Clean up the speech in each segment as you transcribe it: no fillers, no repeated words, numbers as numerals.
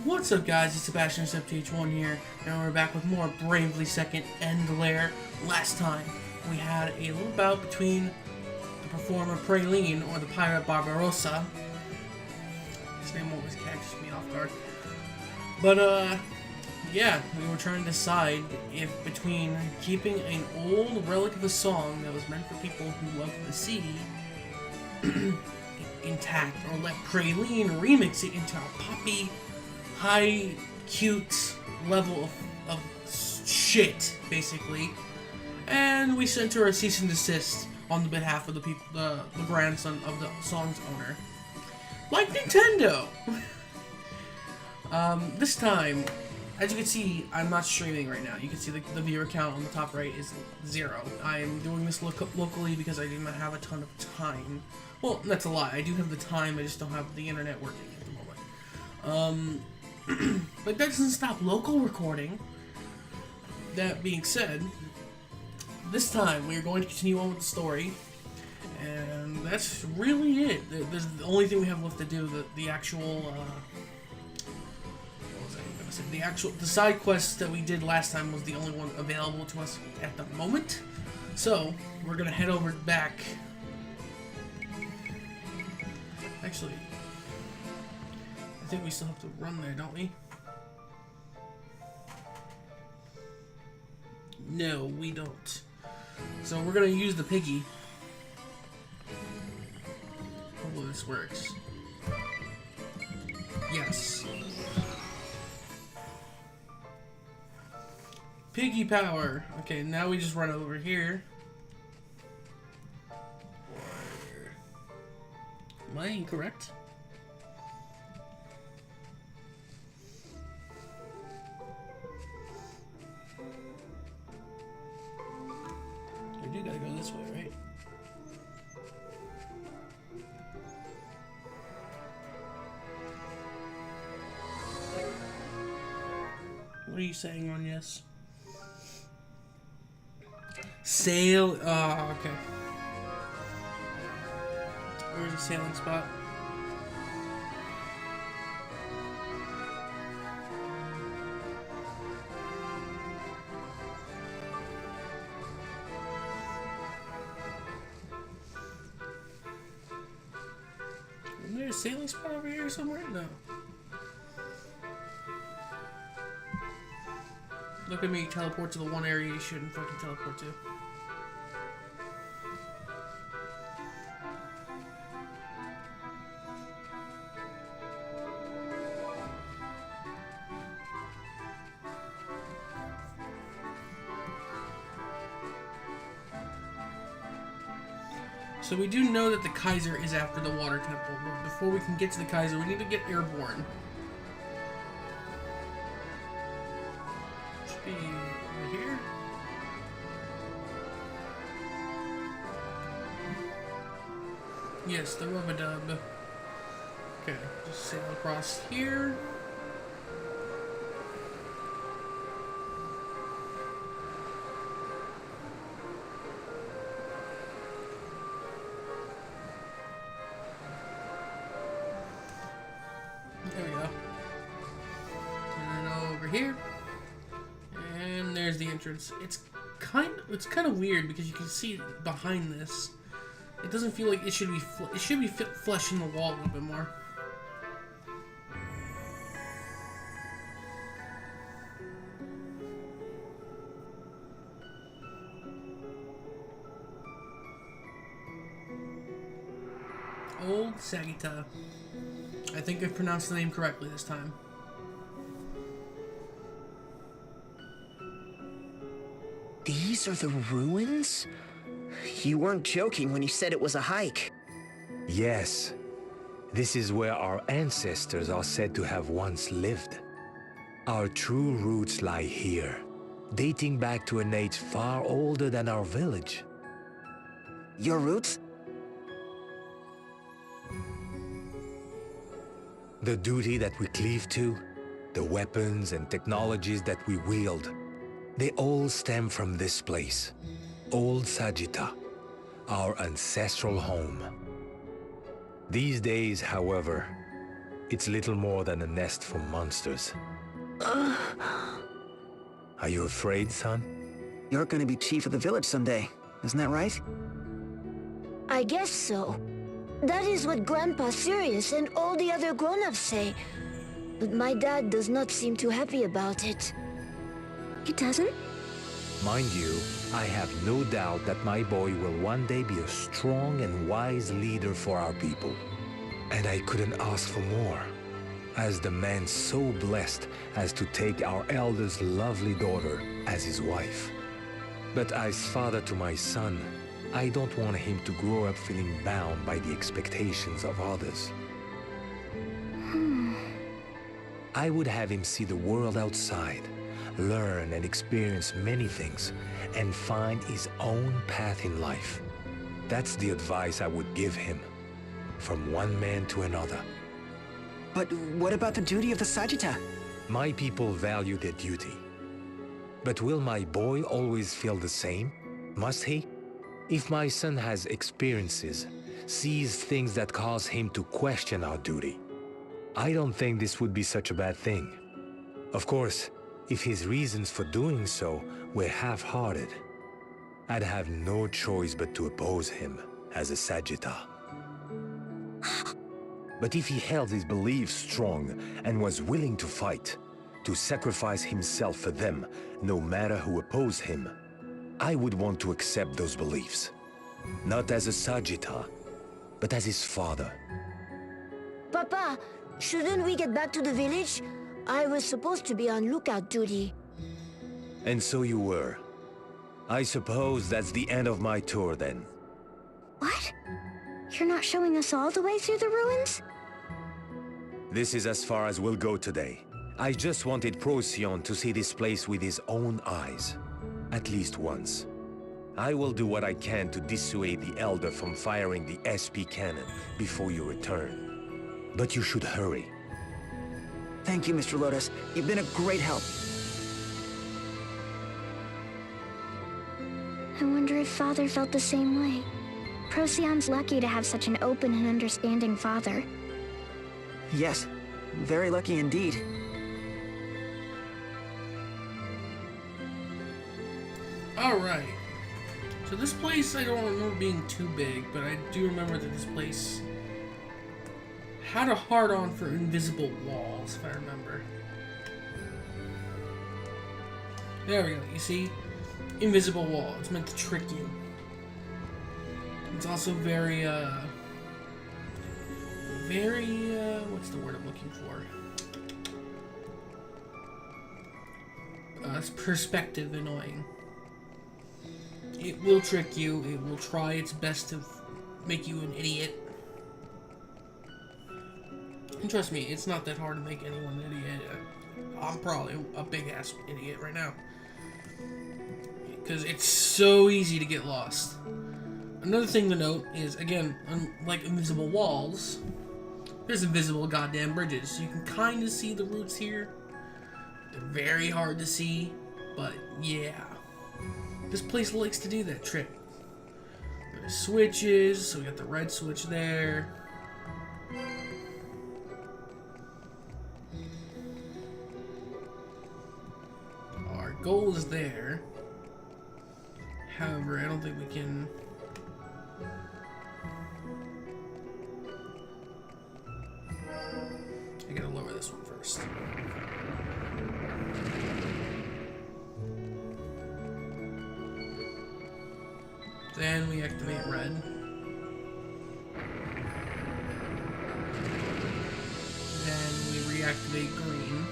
What's up, guys? It's Sebastian SFTH1 here, and we're back with more Bravely Second End Lair. Last time, we had a little bout between the performer Praline, or the pirate Barbarossa. His name always catches me off guard. But, yeah, we were trying to decide if between keeping an old relic of a song that was meant for people who love the sea intact, or let Praline remix it into a poppy, high, cute level of shit, basically. And we sent her a cease and desist on the behalf of the people, the grandson of the song's owner. Like Nintendo! This time, as you can see, I'm not streaming right now. You can see the viewer count on the top right is 0. I am doing this locally because I do not have a ton of time. Well, that's a lie. I do have the time, I just don't have the internet working at the moment. But that doesn't stop local recording. That being said, this time we are going to continue on with the story, and that's really it. There's the only thing we have left to do. The actual, what was I gonna say? The side quests that we did last time was the only one available to us at the moment. So we're gonna head over back. Actually, I think we still have to run there, don't we? No, we don't. So we're gonna use the piggy. Hopefully this works. Yes. Piggy power. Okay, now we just run over here. Am I incorrect? I do gotta go this way, right? What are you saying on yes? Sail. Oh, okay. Where's the sailing spot? Isn't there a sailing spot over here somewhere? No. Look at me teleport to the one area you shouldn't fucking teleport to. So we do know that the Kaiser is after the water temple, but before we can get to the Kaiser, we need to get airborne. Should be right here. Yes, the rub-a-dub. Okay, just sail across here. There we go. And then over here. And there's the entrance. It's kind of weird because you can see behind this. It doesn't feel like it should be flesh in the wall a little bit more. Old Sagita. I think I've pronounced the name correctly this time. These are the ruins? You weren't joking when you said it was a hike. Yes. This is where our ancestors are said to have once lived. Our true roots lie here, dating back to an age far older than our village. Your roots? The duty that we cleave to, the weapons and technologies that we wield, they all stem from this place, Old Sagita, our ancestral home. These days, however, It's little more than a nest for monsters. Are you afraid, son? You're gonna be chief of the village someday, isn't that right? I guess so. That is what Grandpa Sirius and all the other grown-ups say. But my dad does not seem too happy about it. He doesn't? Mind you, I have no doubt that my boy will one day be a strong and wise leader for our people. And I couldn't ask for more, as the man so blessed as to take our elder's lovely daughter as his wife. But as father to my son, I don't want him to grow up feeling bound by the expectations of others. I would have him see the world outside, learn and experience many things, and find his own path in life. That's the advice I would give him, from one man to another. But what about the duty of the Sagitta? My people value their duty. But will my boy always feel the same? Must he? If my son has experiences, sees things that cause him to question our duty, I don't think this would be such a bad thing. Of course, if his reasons for doing so were half-hearted, I'd have no choice but to oppose him as a Sagitta. But if he held his beliefs strong and was willing to fight, to sacrifice himself for them, no matter who opposed him, I would want to accept those beliefs. Not as a Sagitta, but as his father. Papa, shouldn't we get back to the village? I was supposed to be on lookout duty. And so you were. I suppose that's the end of my tour then. What? You're not showing us all the way through the ruins? This is as far as we'll go today. I just wanted Procyon to see this place with his own eyes. At least once. I will do what I can to dissuade the Elder from firing the SP cannon before you return. But you should hurry. Thank you, Mr. Lotus. You've been a great help. I wonder if Father felt the same way. Procyon's lucky to have such an open and understanding father. Yes, very lucky indeed. Alright. So this place, I don't remember being too big, but I do remember that this place had a hard-on for invisible walls, if I remember. There we go, you see? Invisible wall. It's meant to trick you. It's also very, what's the word I'm looking for? It's perspective annoying. It will trick you. It will try its best to make you an idiot. And trust me, it's not that hard to make anyone an idiot. I'm probably a big-ass idiot right now. Because it's so easy to get lost. Another thing to note is, again, unlike invisible walls, there's invisible goddamn bridges. You can kind of see the roots here. They're very hard to see, but yeah. This place likes to do that trick. There's switches, so we got the red switch there. Our goal is there. However, I don't think we can... I gotta lower this one first. Then we activate red. Then we reactivate green.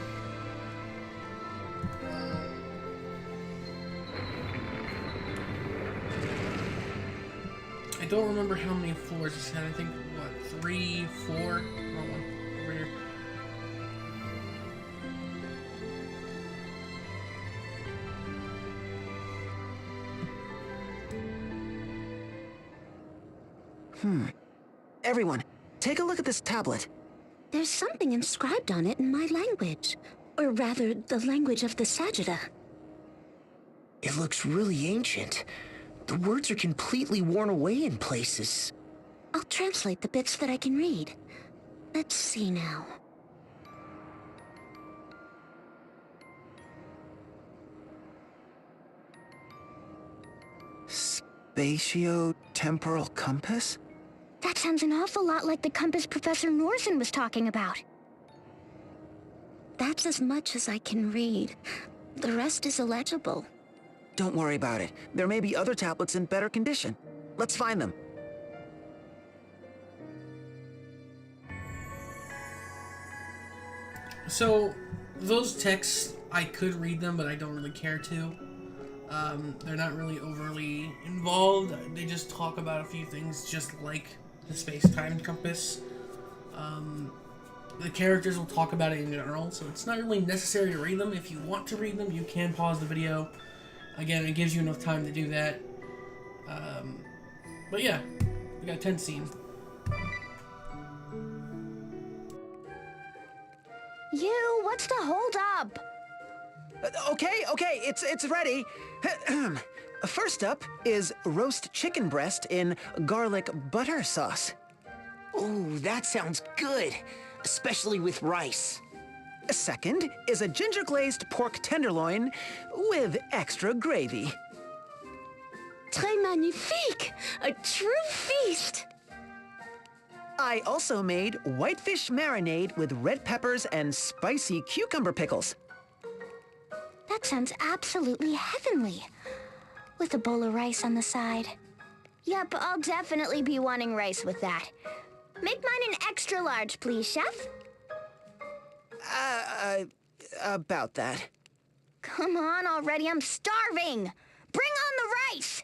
I don't remember how many floors it said. I think, what, 3, 4? Wrong one. Over here. Everyone, take a look at this tablet. There's something inscribed on it in my language. Or rather, the language of the Sagitta. It looks really ancient. The words are completely worn away in places. I'll translate the bits that I can read. Let's see now. Spatio-temporal compass? That sounds an awful lot like the compass Professor Norsen was talking about. That's as much as I can read. The rest is illegible. Don't worry about it. There may be other tablets in better condition. Let's find them. So, those texts, I could read them, but I don't really care to. They're not really overly involved. They just talk about a few things, just like the space-time compass. The characters will talk about it in general, so it's not really necessary to read them. If you want to read them, you can pause the video. Again, it gives you enough time to do that. But yeah, we got a 10 scene. You, what's the hold up? Okay, it's ready. First up is roast chicken breast in garlic butter sauce. Ooh, that sounds good, especially with rice. Second is a ginger glazed pork tenderloin with extra gravy. Très magnifique! A true feast! I also made whitefish marinade with red peppers and spicy cucumber pickles. That sounds absolutely heavenly. With a bowl of rice on the side. Yep, I'll definitely be wanting rice with that. Make mine an extra large, please, chef. About that. Come on already, I'm starving! Bring on the rice!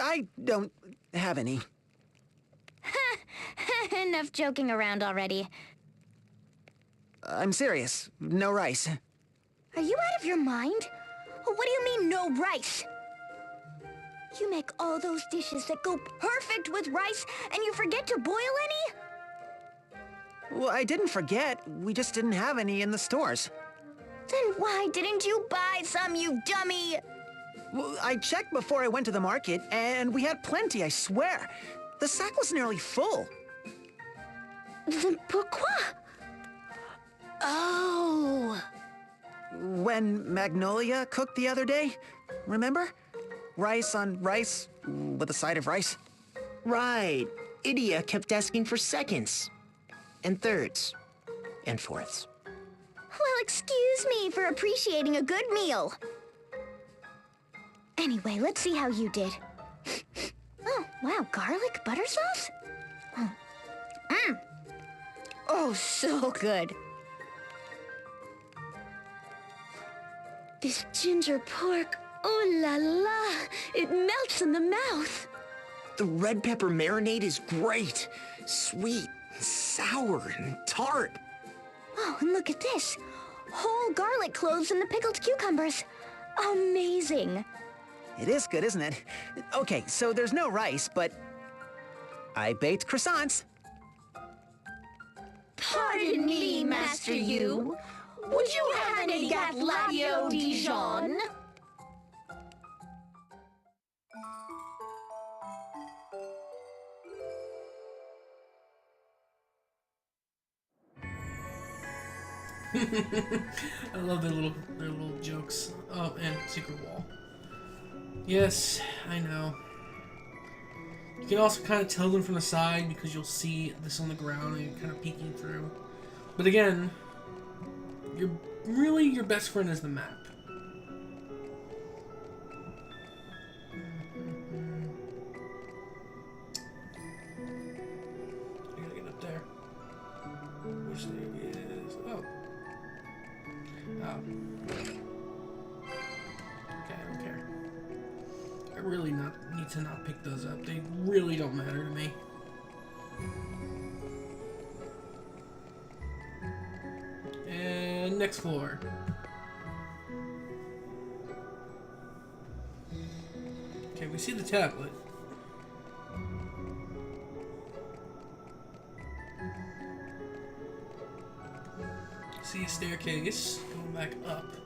I don't have any. Enough joking around already. I'm serious. No rice. Are you out of your mind? What do you mean, no rice? You make all those dishes that go perfect with rice, and you forget to boil any? Well, I didn't forget. We just didn't have any in the stores. Then why didn't you buy some, you dummy? Well, I checked before I went to the market, and we had plenty, I swear. The sack was nearly full. Then pourquoi? Oh. When Magnolia cooked the other day, remember? Rice on rice with a side of rice. Right. Idia kept asking for seconds. And thirds. And fourths. Well, excuse me for appreciating a good meal. Anyway, let's see how you did. Oh, wow, garlic butter sauce? Oh, so good. This ginger pork, oh la la, it melts in the mouth. The red pepper marinade is great. Sweet, and sour, and tart. Oh, and look at this. Whole garlic cloves in the pickled cucumbers. Amazing. It is good, isn't it? Okay, so there's no rice, but I baked croissants. Pardon me, Master Yu. Would you have any Gatladio Dijon? I love their little jokes. Oh, and secret wall. Yes, I know. You can also kind of tell them from the side because you'll see this on the ground and you're kind of peeking through. But again, your best friend is the map. I gotta get up there. Which there is. Oh. Okay, I don't care. I really need to not pick those up. They really don't matter to me. And next floor. Okay, we see the tablet. See a staircase going back up.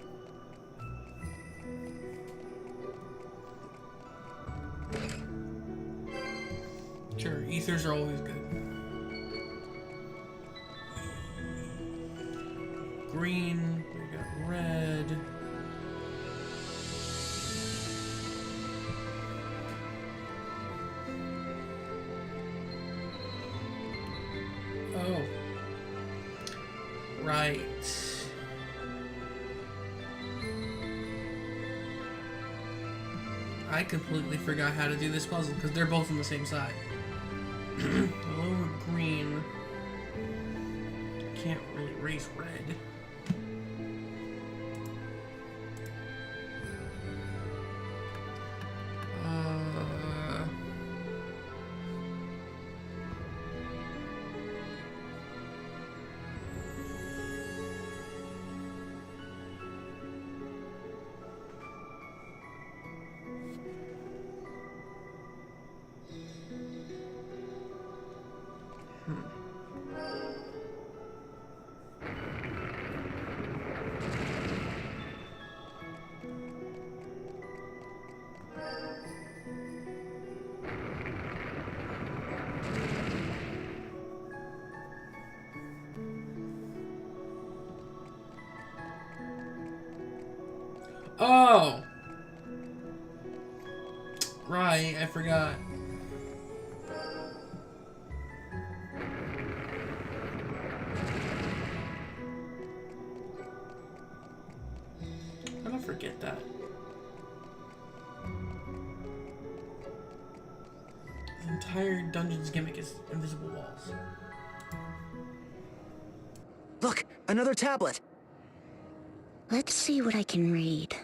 Sure, ethers are always good. Green, we got red. Right. I completely forgot how to do this puzzle because they're both on the same side. Lower green. Can't really raise red. Oh! Right, I forgot. How did I forget that? The entire dungeon's gimmick is invisible walls. Look, another tablet. Let's see what I can read.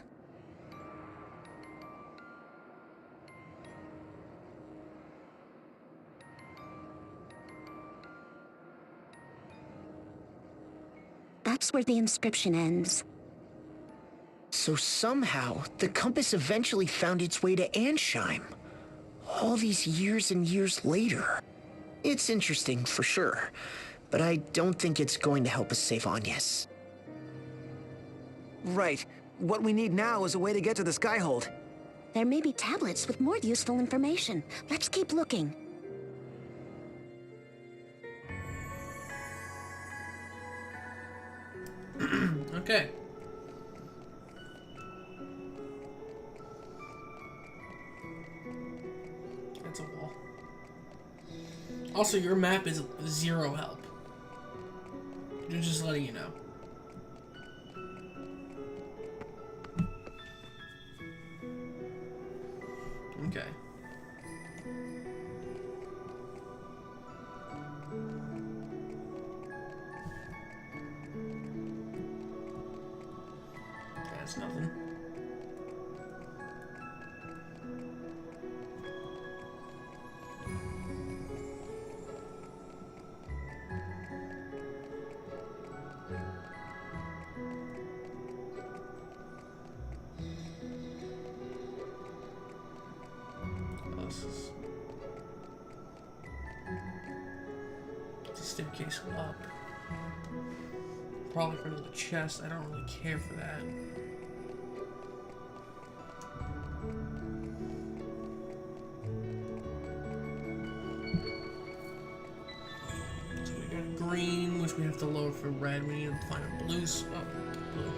That's where the inscription ends. So somehow, the compass eventually found its way to Ansheim. All these years and years later. It's interesting, for sure. But I don't think it's going to help us save Agnes. Right. What we need now is a way to get to the Skyhold. There may be tablets with more useful information. Let's keep looking. Okay. That's a wall. Also, your map is 0 help. Just letting you know. Okay. That's nothing. It's a staircase up. Probably in front of the chest. I don't really care for that. So we got green, which we have to lower for red. We need to find a blue. Oh, blue.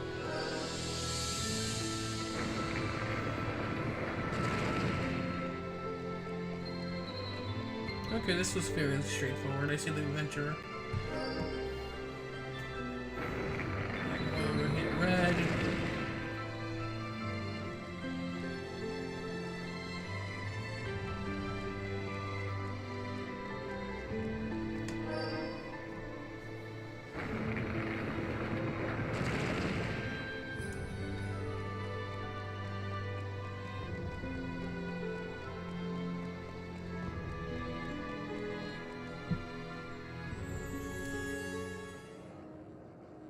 Okay, this was fairly straightforward. I see the adventure. Over, hit red.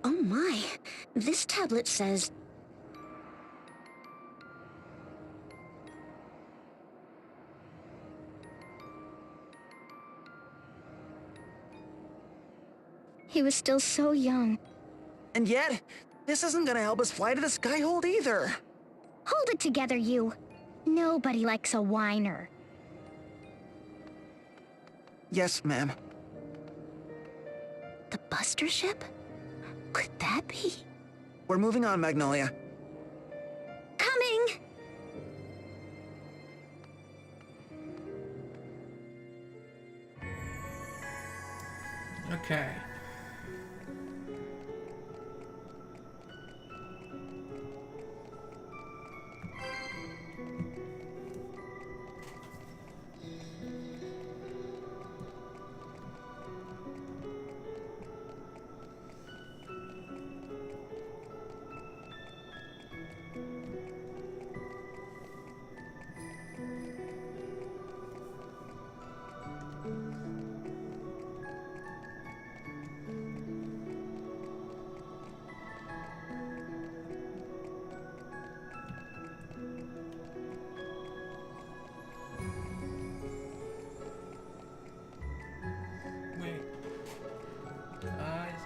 Oh my, this tablet says... He was still so young. And yet, this isn't gonna help us fly to the Skyhold either. Hold it together, you. Nobody likes a whiner. Yes, ma'am. The Buster ship? Could that be? We're moving on, Magnolia. Coming! Okay.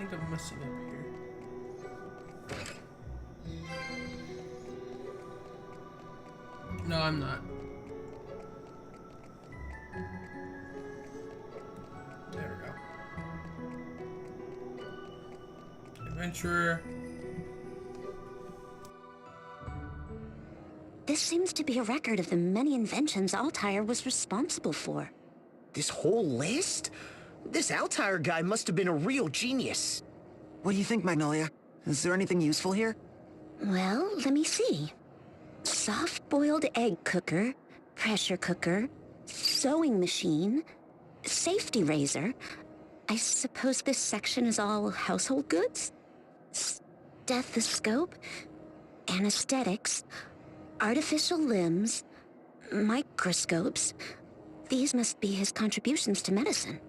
think I'm messing up here. No, I'm not. There we go. Adventurer. This seems to be a record of the many inventions Altair was responsible for. This whole list? This Altair guy must have been a real genius. What do you think, Magnolia? Is there anything useful here? Well, let me see. Soft-boiled egg cooker, pressure cooker, sewing machine, safety razor. I suppose this section is all household goods? Stethoscope, anesthetics, artificial limbs, microscopes. These must be his contributions to medicine.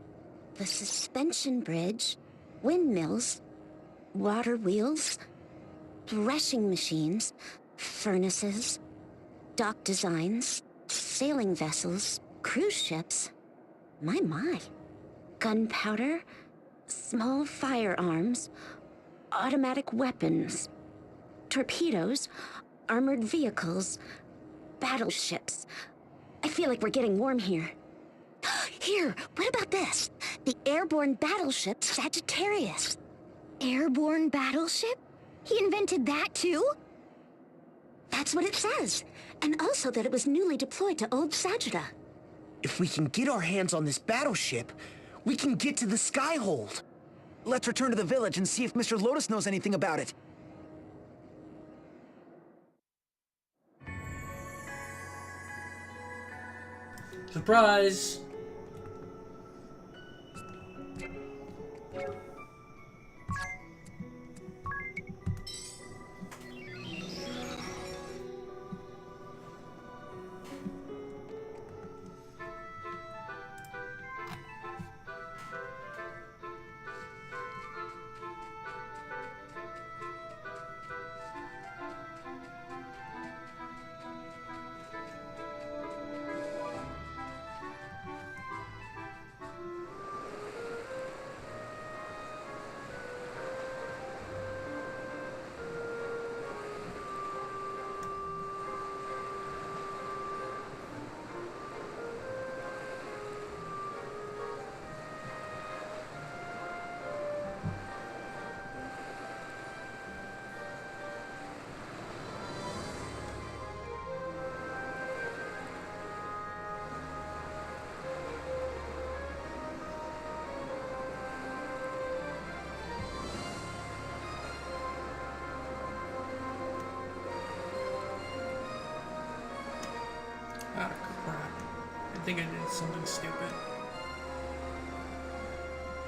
The suspension bridge, windmills, water wheels, threshing machines, furnaces, dock designs, sailing vessels, cruise ships. My. Gunpowder, small firearms, automatic weapons, torpedoes, armored vehicles, battleships. I feel like we're getting warm here. Here, what about this? The airborne battleship Sagittarius. Airborne battleship? He invented that too? That's what it says. And also that it was newly deployed to Old Sagitta. If we can get our hands on this battleship, we can get to the Skyhold. Let's return to the village and see if Mr. Lotus knows anything about it. Surprise! Ah, crap. I think I did something stupid.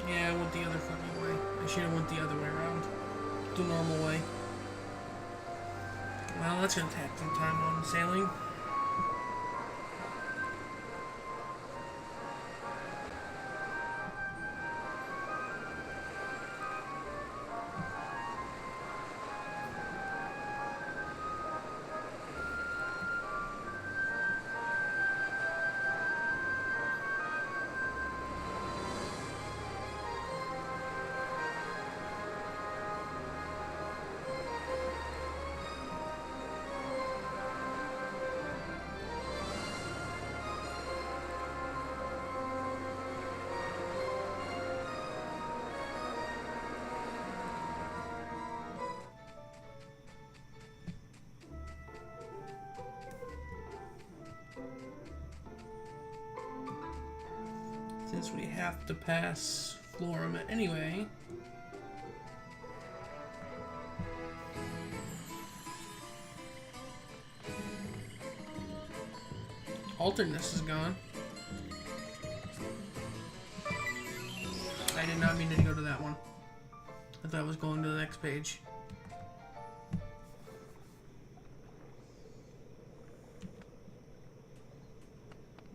Yeah, I went the other fucking way. I should have went the other way around. The normal way. Well, that's gonna take some time on sailing. Since we have to pass Florum anyway. Alterness is gone. I did not mean to go to that one. I thought I was going to the next page.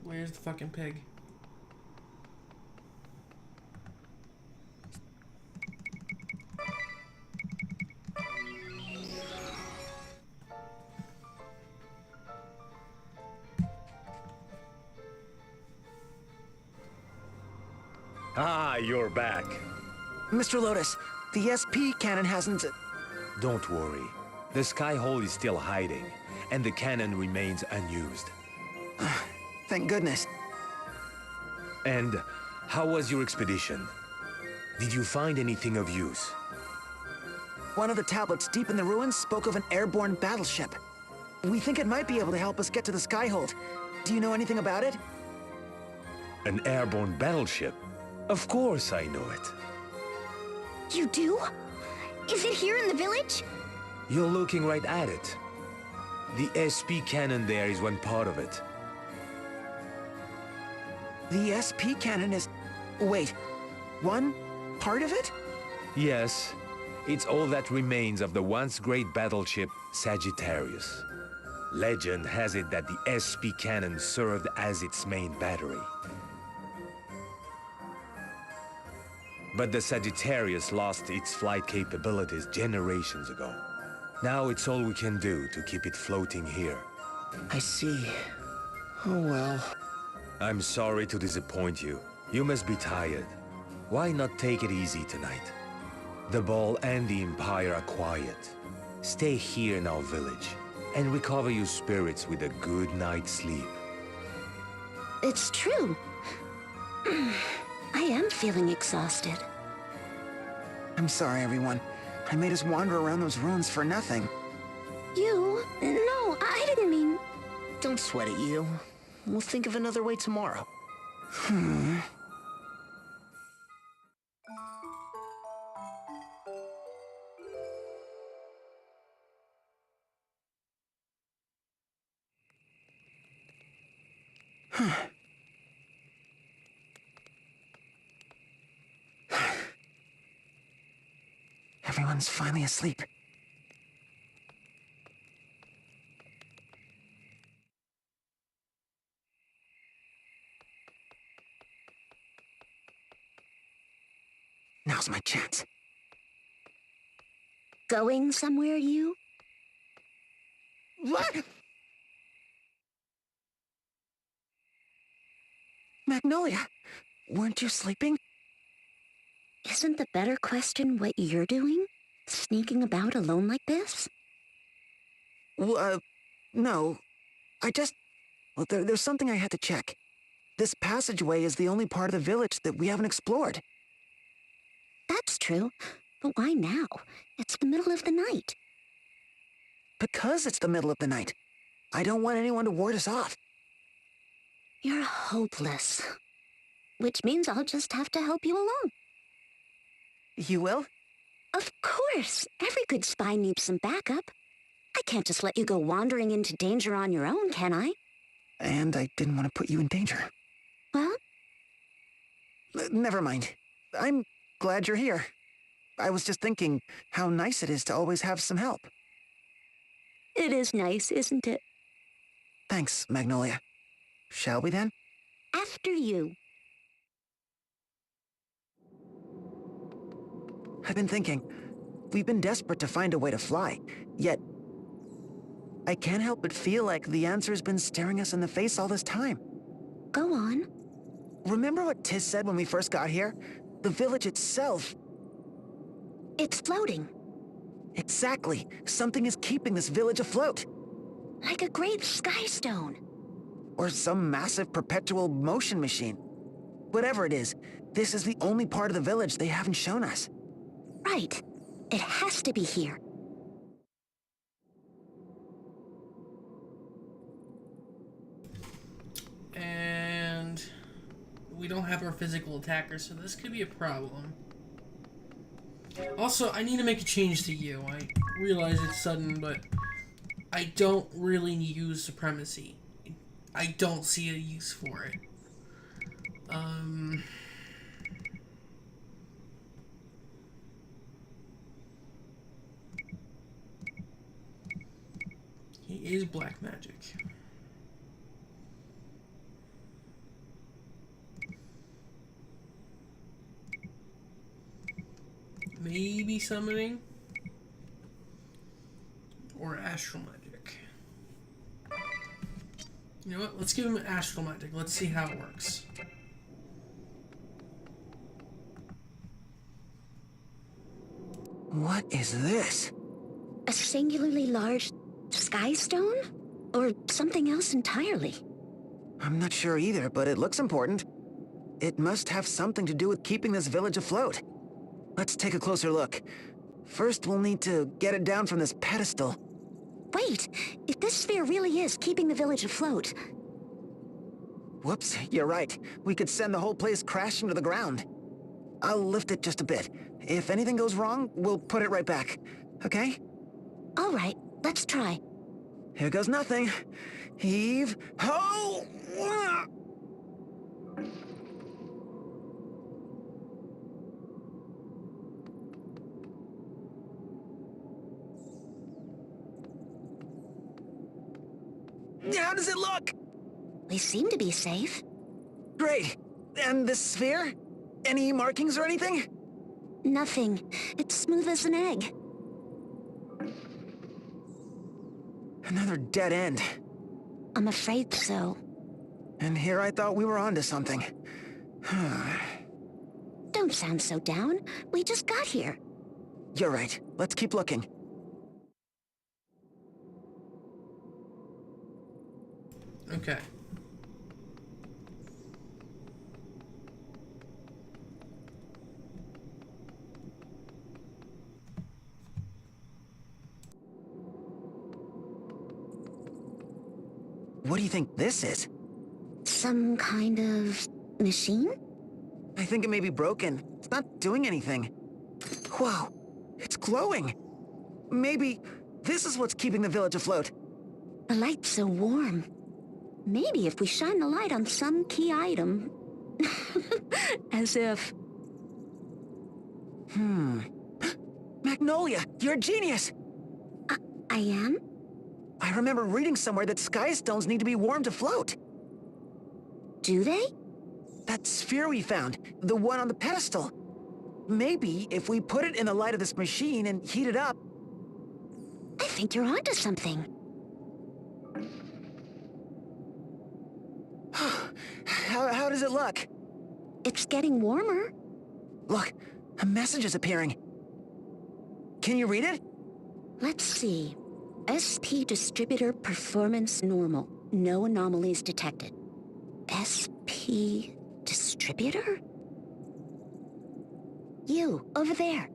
Where's the fucking pig? Ah, you're back. Mr. Lotus, The SP cannon hasn't... Don't worry. The Skyhole is still hiding, and the cannon remains unused. Thank goodness. And how was your expedition? Did you find anything of use? One of the tablets deep in the ruins spoke of an airborne battleship. We think it might be able to help us get to the Skyhold. Do you know anything about it? An airborne battleship? Of course I know it. You do? Is it here in the village? You're looking right at it. The SP cannon there is one part of it. The SP cannon is... Wait, one part of it? Yes, it's all that remains of the once great battleship Sagittarius. Legend has it that the SP cannon served as its main battery. But the Sagittarius lost its flight capabilities generations ago. Now it's all we can do to keep it floating here. I see. Oh well. I'm sorry to disappoint you. You must be tired. Why not take it easy tonight? The ball and the Empire are quiet. Stay here in our village and recover your spirits with a good night's sleep. It's true. I am feeling exhausted. I'm sorry, everyone. I made us wander around those ruins for nothing. You? No, I didn't mean... Don't sweat it, you. We'll think of another way tomorrow. Everyone's finally asleep. Now's my chance. Going somewhere, you? What? Magnolia, weren't you sleeping? Isn't the better question what you're doing? Sneaking about alone like this? No. Well, there's something I had to check. This passageway is the only part of the village that we haven't explored. That's true. But why now? It's the middle of the night. Because it's the middle of the night. I don't want anyone to ward us off. You're hopeless. Which means I'll just have to help you along. You will? Of course. Every good spy needs some backup. I can't just let you go wandering into danger on your own, can I? And I didn't want to put you in danger. Well? Never mind. I'm glad you're here. I was just thinking how nice it is to always have some help. It is nice, isn't it? Thanks, Magnolia. Shall we then? After you. I've been thinking. We've been desperate to find a way to fly, yet I can't help but feel like the answer's been staring us in the face all this time. Go on. Remember what Tiz said when we first got here? The village itself. It's floating. Exactly. Something is keeping this village afloat. Like a great sky stone. Or some massive perpetual motion machine. Whatever it is, this is the only part of the village they haven't shown us. Right. It has to be here. And we don't have our physical attacker, so this could be a problem. Also, I need to make a change to you. I realize it's sudden, but I don't really use supremacy. I don't see a use for it. He is black magic. Maybe summoning or astral magic. You know what? Let's give him astral magic. Let's see how it works. What is this? A singularly large sky stone? Or something else entirely? I'm not sure either, but it looks important. It must have something to do with keeping this village afloat. Let's take a closer look. First, we'll need to get it down from this pedestal. Wait, if this sphere really is keeping the village afloat, Whoops, you're right. We could send the whole place crashing to the ground. I'll lift it just a bit. If anything goes wrong, we'll put it right back. Okay? all right, let's try. Here goes nothing. Heave. Ho! How does it look? We seem to be safe. Great. And this sphere? Any markings or anything? Nothing. It's smooth as an egg. Another dead end. I'm afraid so. And here I thought we were onto something. Don't sound so down. We just got here. You're right. Let's keep looking. Okay. What do you think this is? Some kind of machine? I think it may be broken. It's not doing anything. Whoa, it's glowing. Maybe this is what's keeping the village afloat. The light's so warm. Maybe if we shine the light on some key item. As if... Magnolia, you're a genius! I am? I remember reading somewhere that sky stones need to be warm to float. Do they? That sphere we found, the one on the pedestal. Maybe if we put it in the light of this machine and heat it up... I think you're onto something. How does it look? It's getting warmer. Look, a message is appearing. Can you read it? Let's see. SP distributor performance normal. No anomalies detected. SP distributor? You, over there.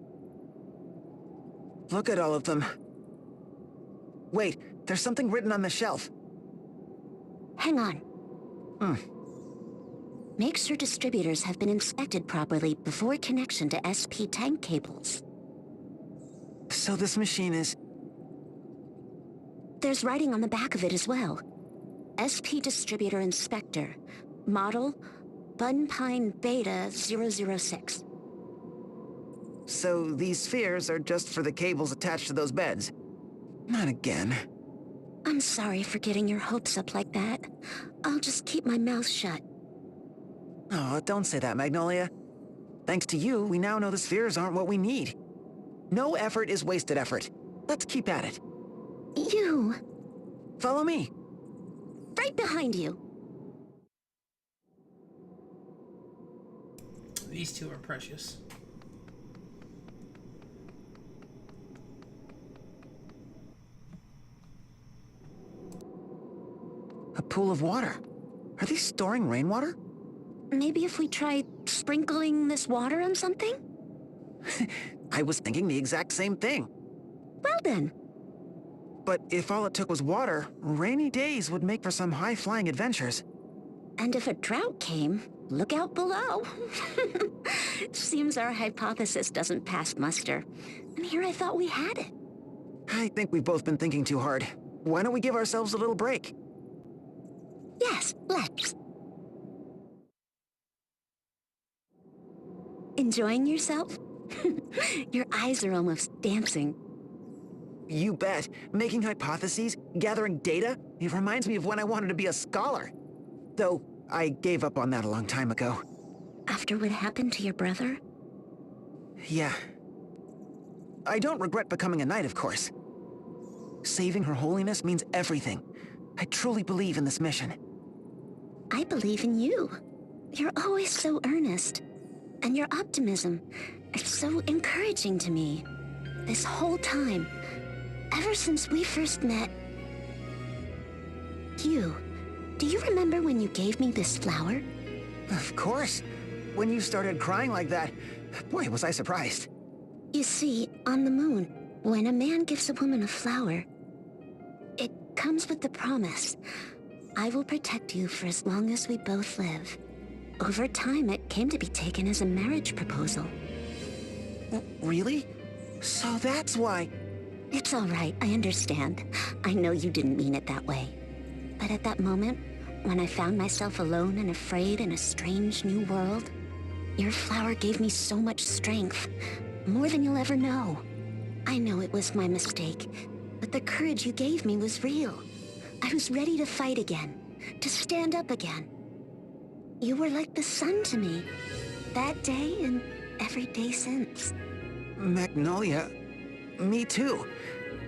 Look at all of them. Wait, there's something written on the shelf. Hang on. Make sure distributors have been inspected properly before connection to SP tank cables. So this machine is... There's writing on the back of it as well. SP Distributor Inspector. Model, Bunpine Beta 006. So these spheres are just for the cables attached to those beds? Not again. I'm sorry for getting your hopes up like that. I'll just keep my mouth shut. Oh, don't say that, Magnolia. Thanks to you, we now know the spheres aren't what we need. No effort is wasted effort. Let's keep at it. You! Follow me. Right behind you! These two are precious. A pool of water. Are they storing rainwater? Maybe if we try sprinkling this water on something? I was thinking the exact same thing. Well then. But if all it took was water, rainy days would make for some high-flying adventures. And if a drought came, look out below. Seems our hypothesis doesn't pass muster. And here I thought we had it. I think we've both been thinking too hard. Why don't we give ourselves a little break? Yes, let's. Enjoying yourself? Your eyes are almost dancing. You bet. Making hypotheses, gathering data, it reminds me of when I wanted to be a scholar. Though, I gave up on that a long time ago. After what happened to your brother? Yeah. I don't regret becoming a knight, of course. Saving Her Holiness means everything. I truly believe in this mission. I believe in you. You're always so earnest. And your optimism, it's so encouraging to me. This whole time, ever since we first met... Do you remember when you gave me this flower? Of course. When you started crying like that, boy, was I surprised. You see, on the moon, when a man gives a woman a flower, it comes with the promise, I will protect you for as long as we both live. Over time, it came to be taken as a marriage proposal. Really? So that's why... It's all right, I understand. I know you didn't mean it that way. But at that moment, when I found myself alone and afraid in a strange new world, your flower gave me so much strength, more than you'll ever know. I know it was my mistake, but the courage you gave me was real. I was ready to fight again, to stand up again. You were like the sun to me, that day and every day since. Magnolia, me too.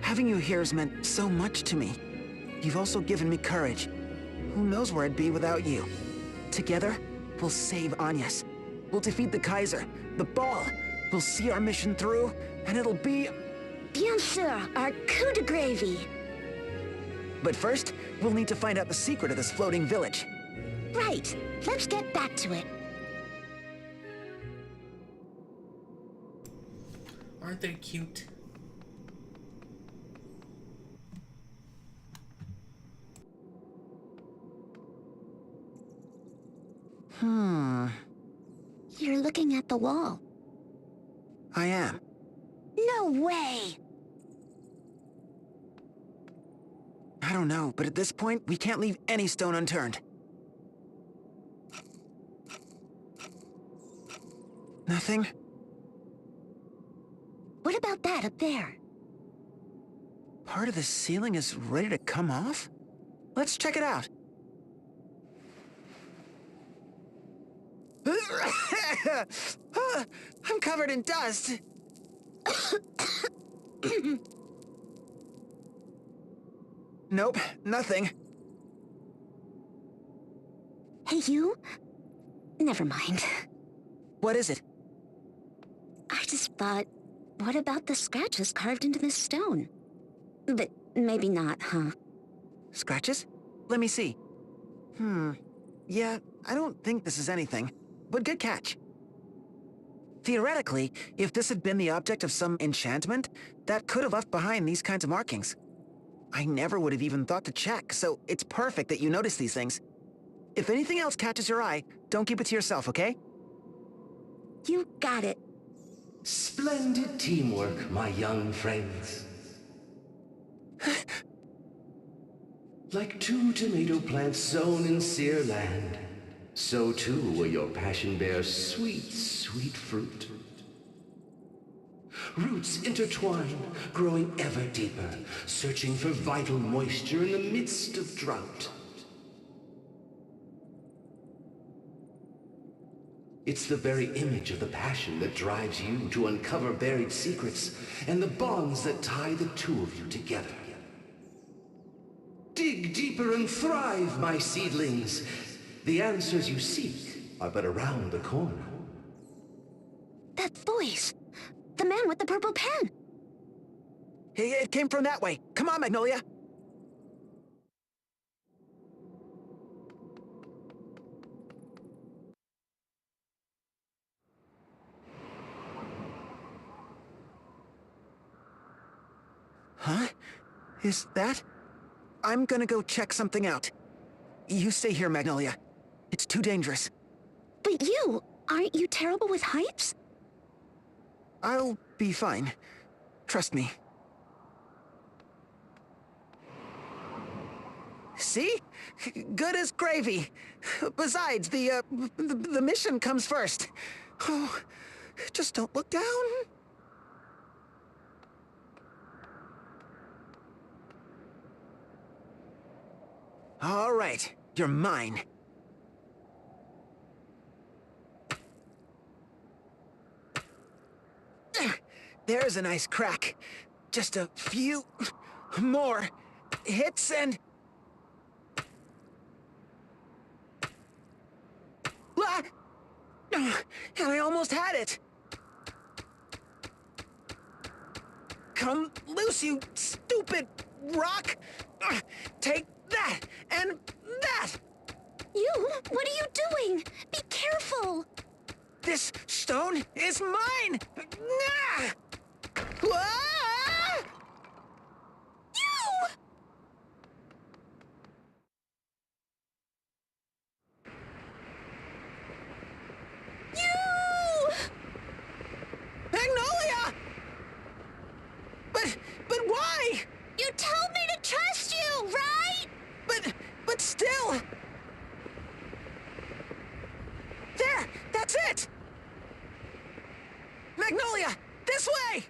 Having you here has meant so much to me. You've also given me courage. Who knows where I'd be without you? Together, we'll save Agnes. We'll defeat the Kaiser, the Ball. We'll see our mission through, and it'll be... Bien sûr, our coup de gravy. But first, we'll need to find out the secret of this floating village. Right, let's get back to it. Aren't they cute? You're looking at the wall. I am. No way! I don't know, but at this point, we can't leave any stone unturned. Nothing? What about that up there? Part of the ceiling is ready to come off? Let's check it out. I'm covered in dust. Nope, nothing. Hey, you? Never mind. What is it? I just thought, what about the scratches carved into this stone? But maybe not, huh? Scratches? Let me see. Yeah, I don't think this is anything. But good catch. Theoretically, if this had been the object of some enchantment, that could have left behind these kinds of markings. I never would have even thought to check, so it's perfect that you notice these things. If anything else catches your eye, don't keep it to yourself, okay? You got it. Splendid teamwork, my young friends. Like two tomato plants sown in sere land, so too will your passion bear sweet, sweet fruit. Roots intertwine, growing ever deeper, searching for vital moisture in the midst of drought. It's the very image of the passion that drives you to uncover buried secrets and the bonds that tie the two of you together. Dig deeper and thrive, my seedlings. The answers you seek are but around the corner. That voice! The man with the purple pen! It came from that way. Come on, Magnolia. Huh? Is that? I'm gonna go check something out. You stay here, Magnolia. It's too dangerous. But you, aren't you terrible with heights? I'll be fine. Trust me. See? Good as gravy. Besides, the mission comes first. Oh, just don't look down. All right, you're mine. There's a nice crack. Just a few more hits and... Ah! And I almost had it. Come loose, you stupid rock! Take that and that! You? What are you doing? Be careful! This stone is mine! Ah! Ah! You! You! Magnolia! But why? You told me to trust you, right? But still... There! That's it! Magnolia! This way!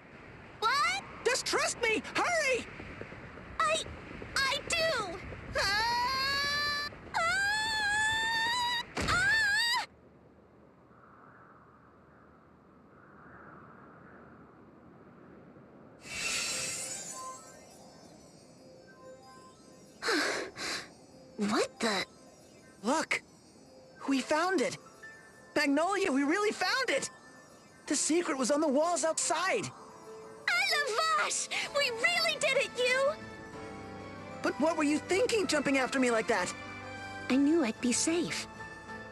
What? Just trust me! Hurry! I do! Ah! Ah! Ah! What the? Look! We found it! Magnolia, we really found it! The secret was on the walls outside! I love us! We really did it, you! But what were you thinking jumping after me like that? I knew I'd be safe.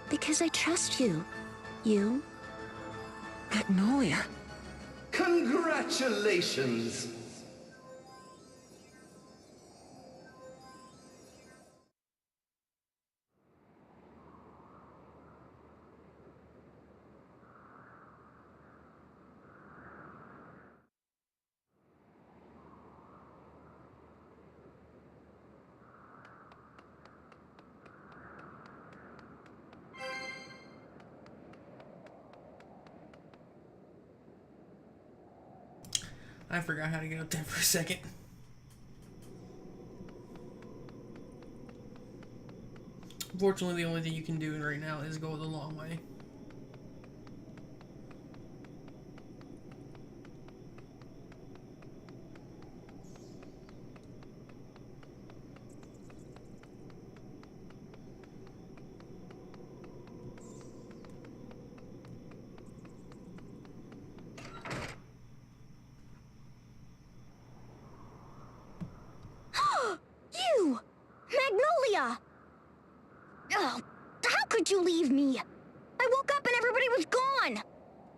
Because I trust you. You? Magnolia. Congratulations! I forgot how to get up there for a second. Unfortunately, the only thing you can do right now is go the long way. You! Magnolia! Oh, how could you leave me? I woke up and everybody was gone!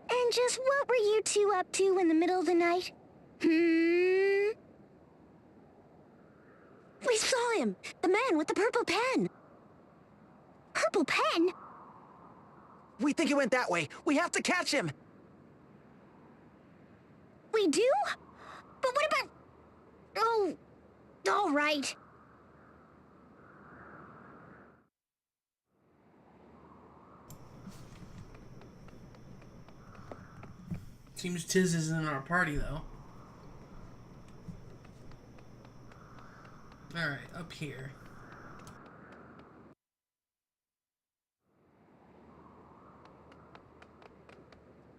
And just what were you two up to in the middle of the night? We saw him! The man with the purple pen! Purple pen? We think he went that way. We have to catch him. We do? But what about... Oh, all right. Seems Tiz isn't in our party, though. Alright, up here.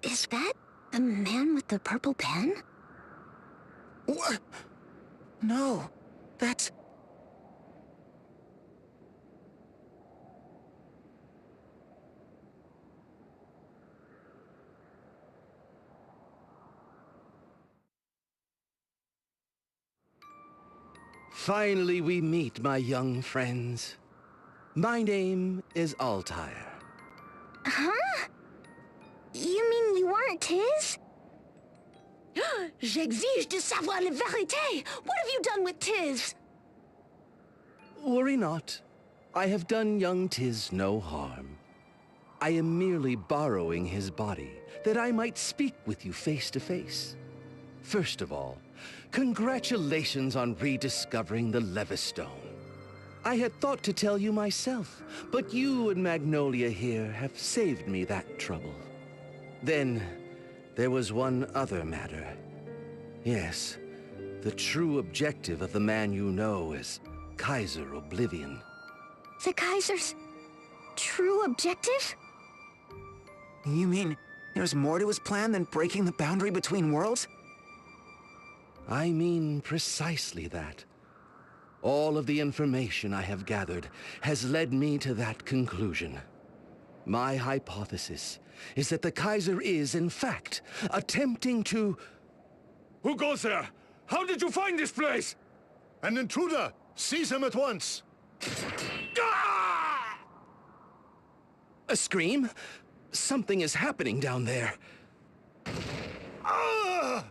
Is that the man with the purple pen? What? No, that's... Finally we meet, my young friends. My name is Altair. Huh? You mean you aren't Tiz? J'exige de savoir la vérité! What have you done with Tiz? Worry not. I have done young Tiz no harm. I am merely borrowing his body, that I might speak with you face to face. First of all, congratulations on rediscovering the Levistone. I had thought to tell you myself, but you and Magnolia here have saved me that trouble. Then, there was one other matter. Yes, the true objective of the man you know as Kaiser Oblivion. The Kaiser's true objective? You mean there's more to his plan than breaking the boundary between worlds? I mean precisely that. All of the information I have gathered has led me to that conclusion. My hypothesis is that the Kaiser is, in fact, attempting to... Who goes there? How did you find this place? An intruder! Seize him at once! Ah! A scream? Something is happening down there. Ah!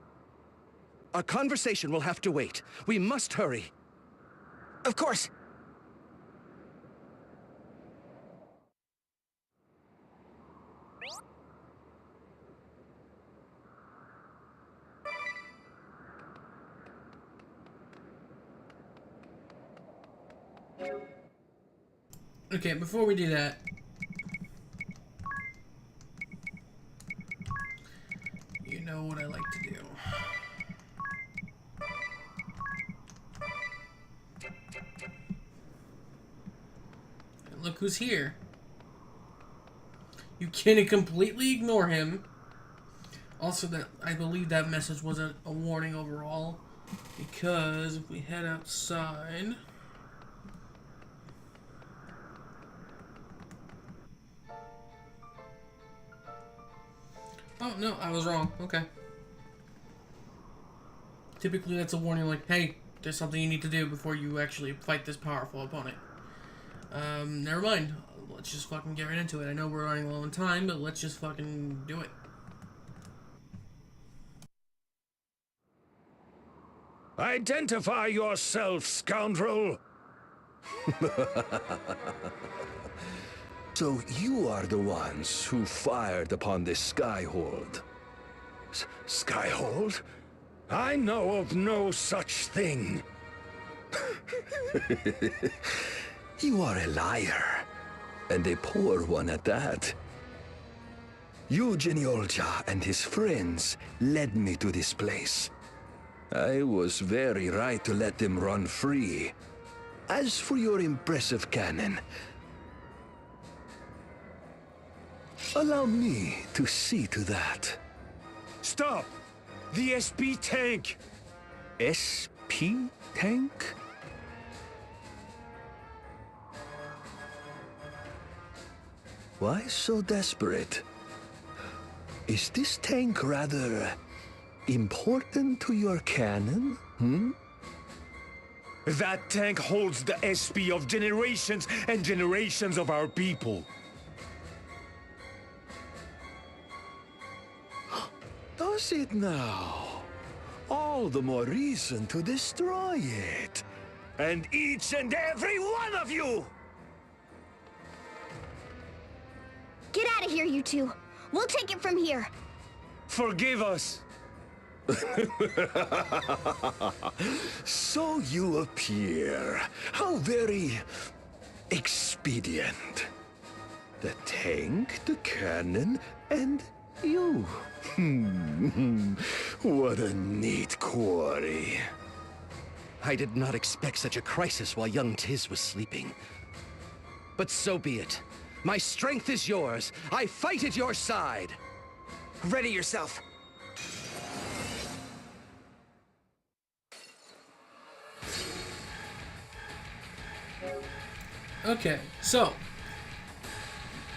Our conversation will have to wait. We must hurry. Of course. Okay, before we do that, you know what I like to do. And look who's here. You can completely ignore him. Also, that I believe that message was a warning overall, because if we head outside. Oh, no, I was wrong. Okay. Typically, that's a warning like, hey, there's something you need to do before you actually fight this powerful opponent. Never mind. Let's just fucking get right into it. I know we're running low on time, but let's just fucking do it. Identify yourself, scoundrel! So you are the ones who fired upon this Skyhold. Skyhold? I know of no such thing. You are a liar, and a poor one at that. Eugenolja and his friends led me to this place. I was very right to let them run free. As for your impressive cannon, allow me to see to that. Stop! The SP tank! SP tank? Why so desperate? Is this tank rather important to your cannon, That tank holds the SP of generations and generations of our people. Does it now? All the more reason to destroy it. And each and every one of you! Get out of here, you two. We'll take it from here. Forgive us! So you appear. How very expedient. The tank, the cannon, and you. What a neat quarry. I did not expect such a crisis while young Tiz was sleeping. But so be it. My strength is yours. I fight at your side. Ready yourself. Okay, so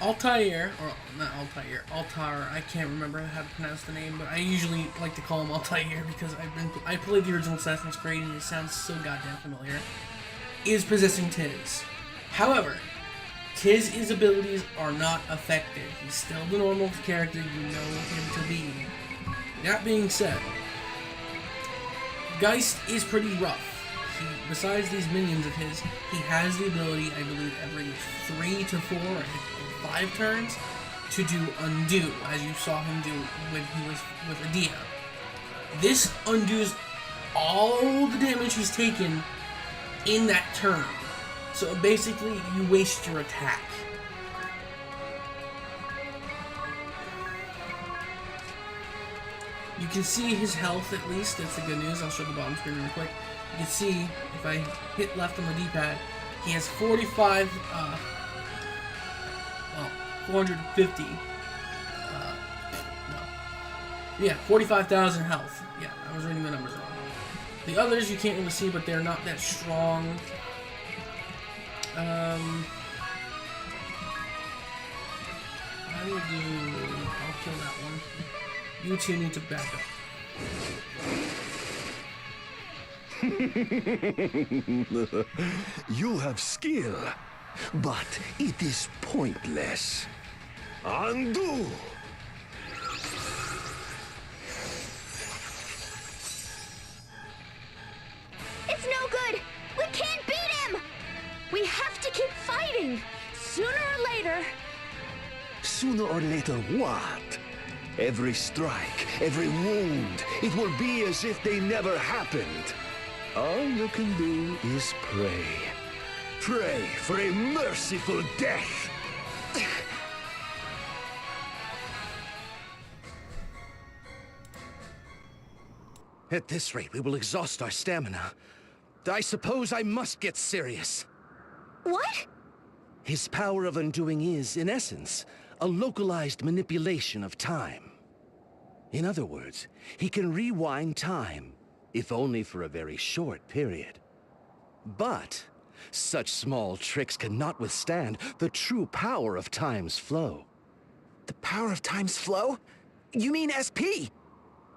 Altair, or not Altair, Altair, I can't remember how to pronounce the name, but I usually like to call him Altair because I played the original Assassin's Creed and it sounds so goddamn familiar, is possessing Tiz. However, Tiz's abilities are not affected. He's still the normal character you know him to be. That being said, Geist is pretty rough. Besides these minions of his, he has the ability, I believe, every 3 to 4 or 5 turns to do undo, as you saw him do when he was with Adia. This undoes all the damage he's taken in that turn. So basically, you waste your attack. You can see his health at least, that's the good news. I'll show the bottom screen real quick. You can see, if I hit left on the D-pad, he has 450, yeah, 45,000 health. Yeah, I was reading the numbers wrong. The others you can't really see, but they're not that strong. I will I'll kill that one. You two need to back up. You have skill, but it is pointless. Undo! It's no good! We can't beat him! We have to keep fighting! Sooner or later... Sooner or later what? Every strike, every wound, it will be as if they never happened. All you can do is pray. Pray for a merciful death! At this rate, we will exhaust our stamina. I suppose I must get serious. What? His power of undoing is, in essence, a localized manipulation of time. In other words, he can rewind time, if only for a very short period. But such small tricks cannot withstand the true power of time's flow. The power of time's flow? You mean SP?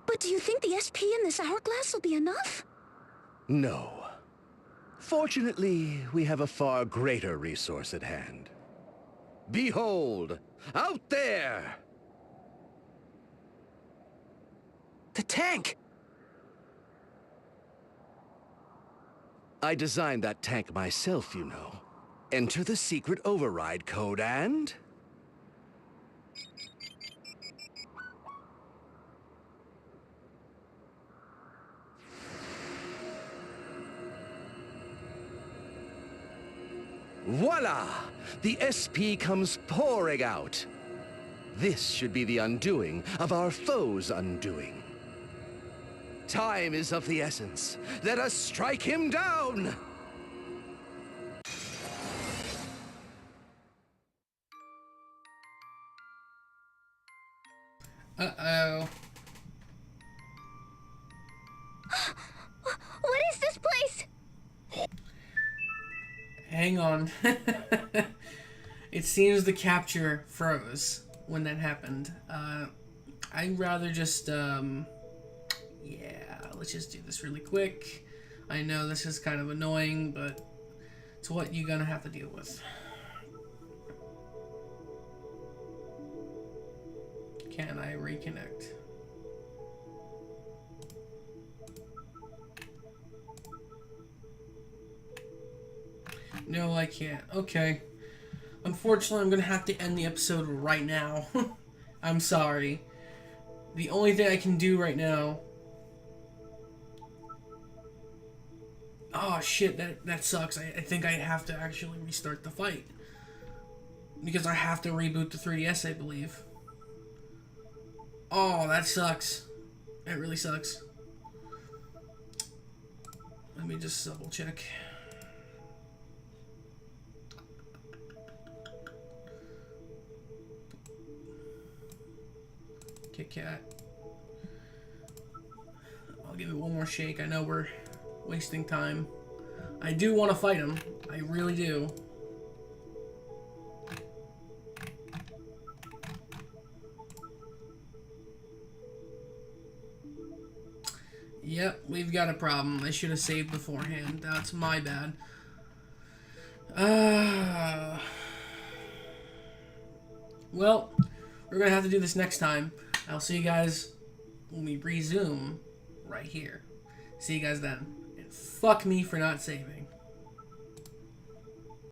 But do you think the SP in this hourglass will be enough? No. Fortunately, we have a far greater resource at hand. Behold! Out there! The tank! I designed that tank myself, you know. Enter the secret override code and... voila! The SP comes pouring out. This should be the undoing of our foe's undoing. Time is of the essence. Let us strike him down! Uh-oh. What is this place? Hang on. It seems the capture froze when that happened. I'd rather just, yeah, let's just do this really quick. I know this is kind of annoying, but it's what you're gonna have to deal with. Can I reconnect? No, I can't. Okay. Unfortunately, I'm gonna have to end the episode right now. I'm sorry. The only thing I can do right now... Oh, shit, that sucks. I think I have to actually restart the fight. Because I have to reboot the 3DS, I believe. Oh, that sucks. That really sucks. Let me just double check. Kit Kat. I'll give it one more shake. I know we're wasting time. I do want to fight him. I really do. Yep, we've got a problem. I should have saved beforehand. That's my bad. Well, we're gonna have to do this next time. I'll see you guys when we resume right here. See you guys then. And fuck me for not saving.